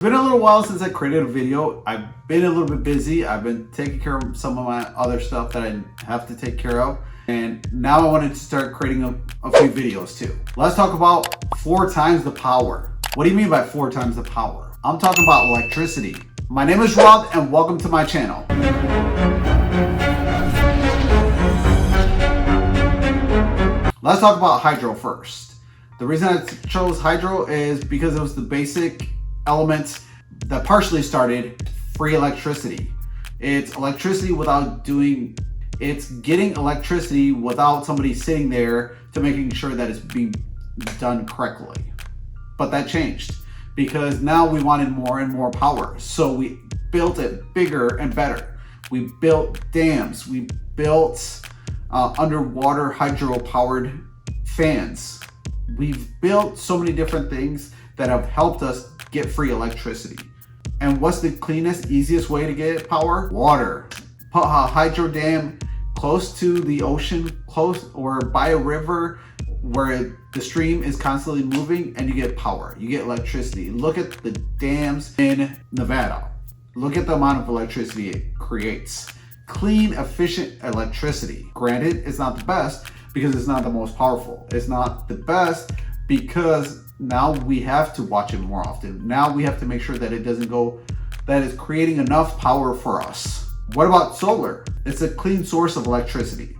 It's been a little while since I created a video. I've been a little bit busy. I've been taking care of some of my other stuff that I have to take care of. And now I wanted to start creating a few videos too. Let's talk about 4 times the power. What do you mean by 4 times the power? I'm talking about electricity. My name is Rob and welcome to my channel. Let's talk about hydro first. The reason I chose hydro is because it was the basic element that partially started free electricity. It's electricity it's getting electricity without somebody sitting there to making sure that it's being done correctly. But that changed because now we wanted more and more power. So we built it bigger and better. We built dams, we built underwater hydro powered fans. We've built so many different things that have helped us get free electricity. And what's the cleanest, easiest way to get power? Water. Put a hydro dam close to the ocean, close or by a river where the stream is constantly moving, and you get power, you get electricity. Look at the dams in Nevada. Look at the amount of electricity it creates. Clean, efficient electricity. Granted, it's not the best because it's not the most powerful. It's not the best because now we have to watch it more often. Now we have to make sure that it doesn't go, that it's creating enough power for us. What about solar? It's a clean source of electricity.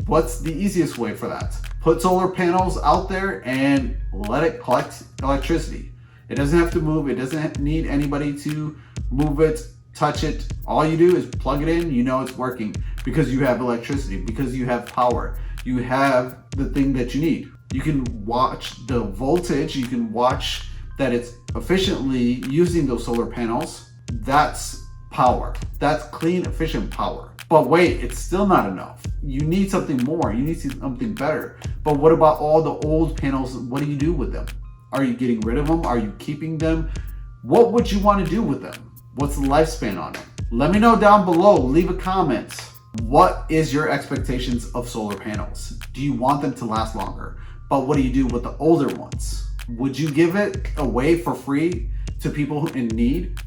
What's the easiest way for that? Put solar panels out there and let it collect electricity. It doesn't have to move. It doesn't need anybody to move it, touch it. All you do is plug it in, you know it's working because you have electricity, because you have power. You have the thing that you need. You can watch the voltage, you can watch that it's efficiently using those solar panels. That's power. That's clean, efficient power. But wait, it's still not enough. You need something more. You need something better. But what about all the old panels? What do you do with them? Are you getting rid of them? Are you keeping them? What would you want to do with them? What's the lifespan on them? Let me know down below. Leave a comment. What is your expectations of solar panels? Do you want them to last longer? But what do you do with the older ones? Would you give it away for free to people in need?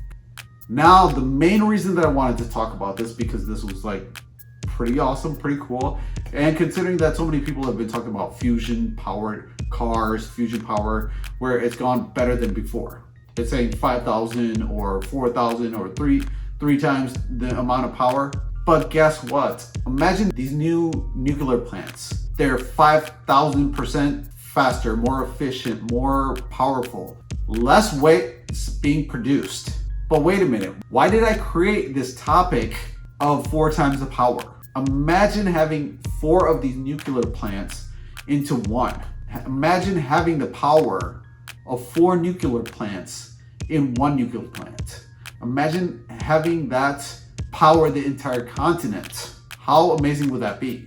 Now, the main reason that I wanted to talk about this, because this was like pretty awesome, pretty cool. And considering that so many people have been talking about fusion powered cars, fusion power, where it's gone better than before. It's saying 5,000 or 4,000 or three times the amount of power. But guess what? Imagine these new nuclear plants. They're 5,000% faster, more efficient, more powerful, less waste being produced. But wait a minute, why did I create this topic of 4 times the power? Imagine having 4 of these nuclear plants into one. Imagine having the power of 4 nuclear plants in one nuclear plant. Imagine having that power the entire continent. How amazing would that be?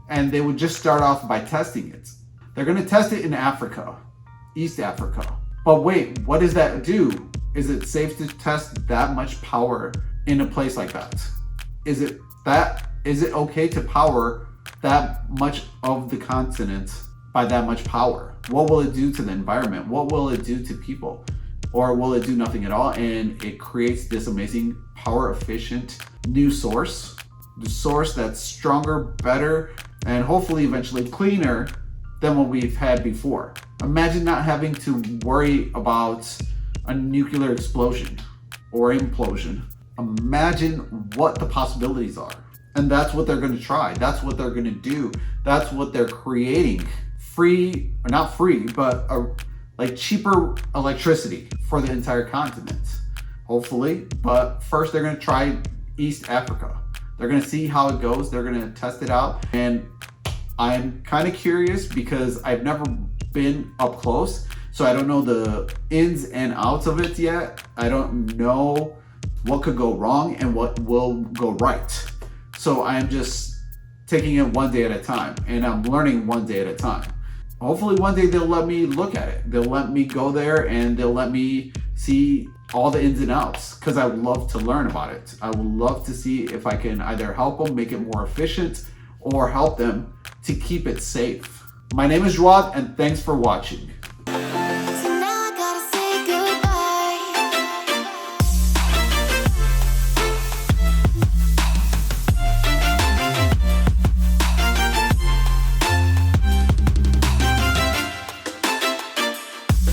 And they would just start off by testing it. They're gonna test it in Africa, East Africa. But wait, what does that do? Is it safe to test that much power in a place like that? Is it okay to power that much of the continent by that much power? What will it do to the environment? What will it do to people? Or will it do nothing at all and it creates this amazing power efficient new source? The source that's stronger, better, and hopefully eventually cleaner than what we've had before. Imagine not having to worry about a nuclear explosion or implosion. Imagine what the possibilities are. And that's what they're gonna try. That's what they're gonna do. That's what they're creating. Free, or not free, but like cheaper electricity for the entire continent, hopefully. But first they're gonna try East Africa. They're gonna see how it goes. They're gonna test it out. And I'm kind of curious because I've never been up close. So I don't know the ins and outs of it yet. I don't know what could go wrong and what will go right. So I'm just taking it one day at a time and I'm learning one day at a time. Hopefully one day they'll let me look at it. They'll let me go there and they'll let me see all the ins and outs because I would love to learn about it. I would love to see if I can either help them make it more efficient or help them to keep it safe. My name is Rod and thanks for watching.